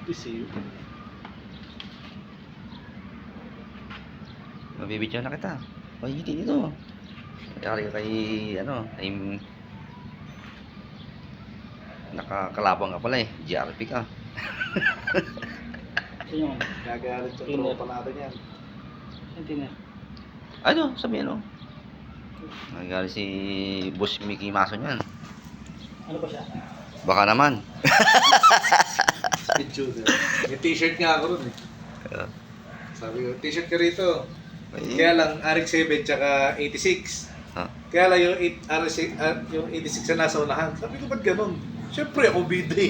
Piseo. Mabibidyo na kita. O, hindi dito. Kaya kay, ano, ay nakakalabang ka pala eh. GRP ka. Ito yung Gagalit sa Cleaner. tropa natin yan. Hindi na. Ano, sabi ano? Nagalit si Boss Mickey Mason yan. Ano ba siya? Baka naman. Speed tuner. May t-shirt nga ako ron eh. Sabi ko, t-shirt ka rito. Kaya lang, RX-7 tsaka 86. Ah. Kaya lang yung, yung 86 na nasa unahan. Sabi ko, ba't ganun? Siyempre ako bida eh.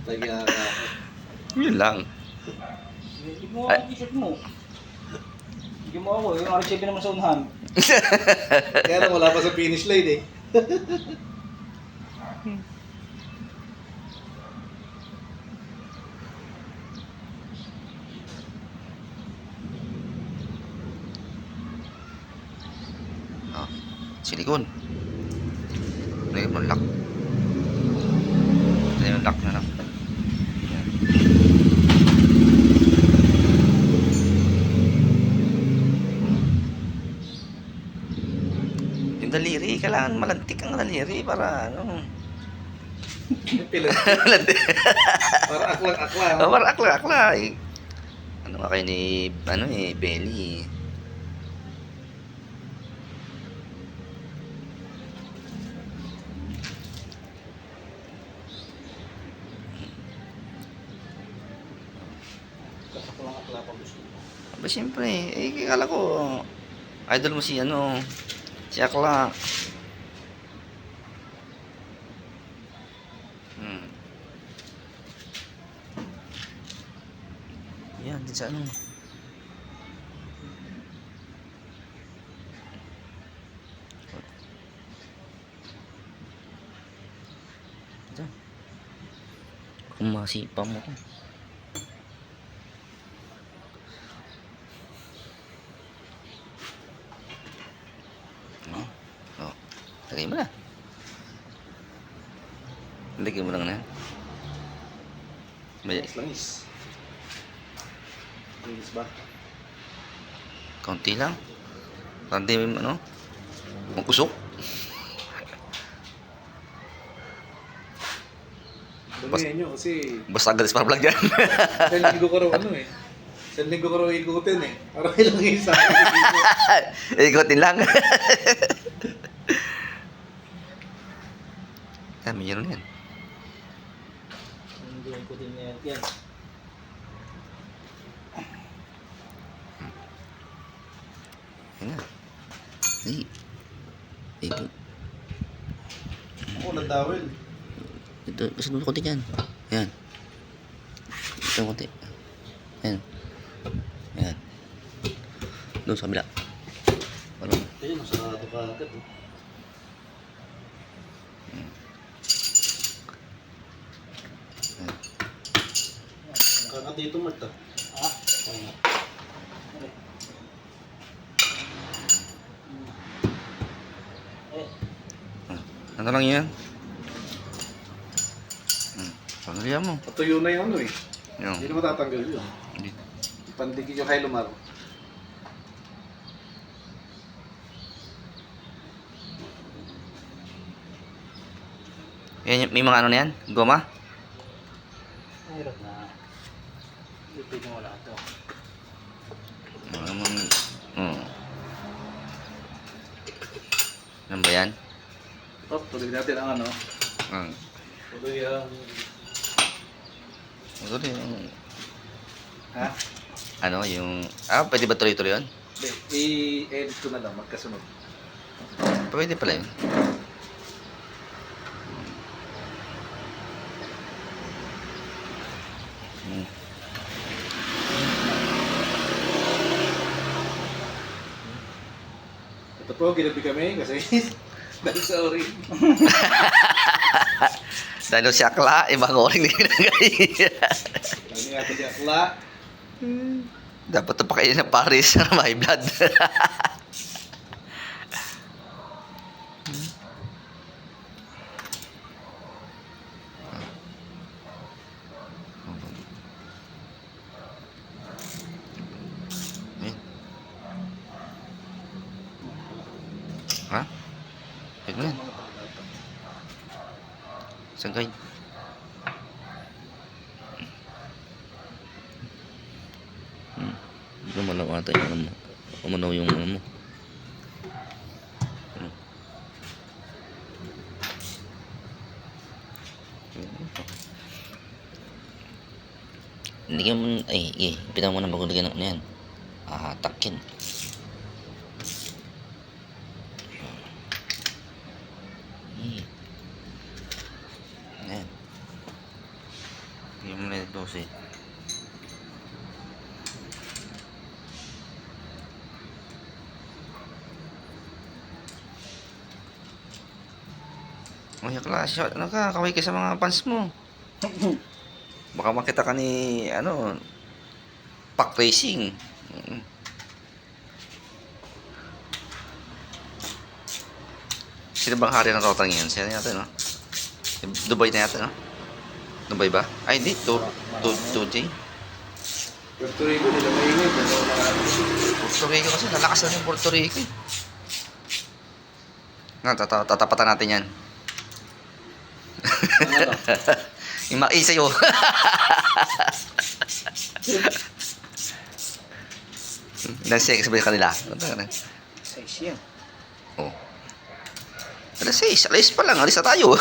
Lagyan ka. Yun lang. Hindi mo ako t-shirt mo. Hindi mo ako. Yung RX-7 naman sa unahan. Kaya lang wala pa sa finish line eh. Oh, silikon. Ano yung lock? Ano yung lock na lang? Yan. Yung daliri, kailangan malantik ang daliri para ano. Pilat. Malantik. Para aklang-akla. Oh, para akla-akla eh. Ano nga kayo ni, ano eh, Belly. Akla pa gusto mo. Aba, siyempre, eh, kala ko, idol mo si ano, si Akla. Yan, din sa ano. Ito. Kung masipa mo ko. Oh, oh. Lagay mo na. Lagay mo lang na. May Langis. Langis ba? konti lang. Parang di ano, magkusok. Damihan nyo kasi Basta agalis para vlog yan. sa linggo ko raw ano eh. Sa linggo ko raw ikutin eh. Para ilang isa. Ikutin lang. Yan, mayroon yan. Hindi ko din yan. Yan na. Hey. Ito. Ako nagdawil. Ito, kasi doon konti yan. Yan. Ito konti. Yan. Yan. Doon sa kabila. Parang. Ayun, masarado ka agad eh. Kaka dito Marta. Ah? Eh, Ano lang yan? Pagalihan mo. Patuyo na yung ano eh. Yung. Hindi na matatanggal yun. Hindi. Pandigin yung Hilomar. Yan, may mga ano na yan? Goma? mahirap na. Lipid mo wala ito. Ano naman? Ano ba yan? Oh, tuloy natin ang ano. Ah. Tuloy ang... Ito din yung... Ha? Ano, yung... Ah, pwede ba tuloy-tuloy yun? Hindi, i-edit ko na lang magkasunod. Pwede pala yun. Ito po, ginabi kami kasi dahil sa orin. Dahil si Akla, ibang oring na ginagay. Lagi nga ito di akla. Dapat ito pa kayo ng Paris na may blood. Sagay. Lumalaw ata yung ano mo. Umanaw yung ano mo. Hindi mo, ipitan mo na bago lagyan ng ano yan. Takin. Ayan. Hindi mo na ito kasi. Ay, klase, ano ka, kaway ka sa mga fans mo. Baka makita ka ni, ano, Pack Racing. Sino bang hari ng rotang yan? Sino natin, no? Dubai na yata, no? Dubai ba? Ay, hindi. 2J. Puerto Rico, nila maingay. Puerto Rico kasi, nalakas na yung Puerto Rico. Tatapatan natin yan. Ano? Yung maki sa'yo. Ilan sex ba yung kanila? Size yan. Oh. Alas 6. Alas pa lang. Alis na tayo.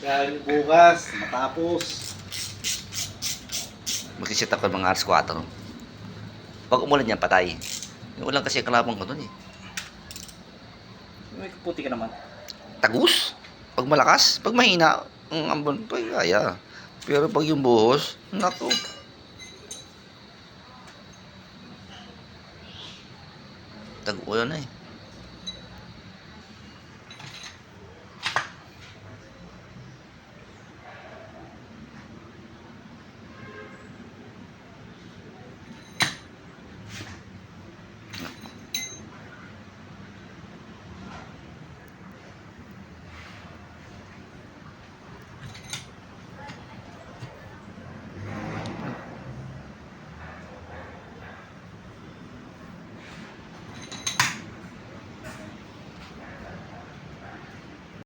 Dahil bukas, matapos. Mag-sit up ka mga alas 4. Pag umulan yan, patay. Yung ulan kasi kalabang ko dun eh. May kaputi ka naman. Tagus. Pag malakas, pag mahina, ang ambon pa kaya. Pero pag yung buhos, naku. Tag-ulan na eh.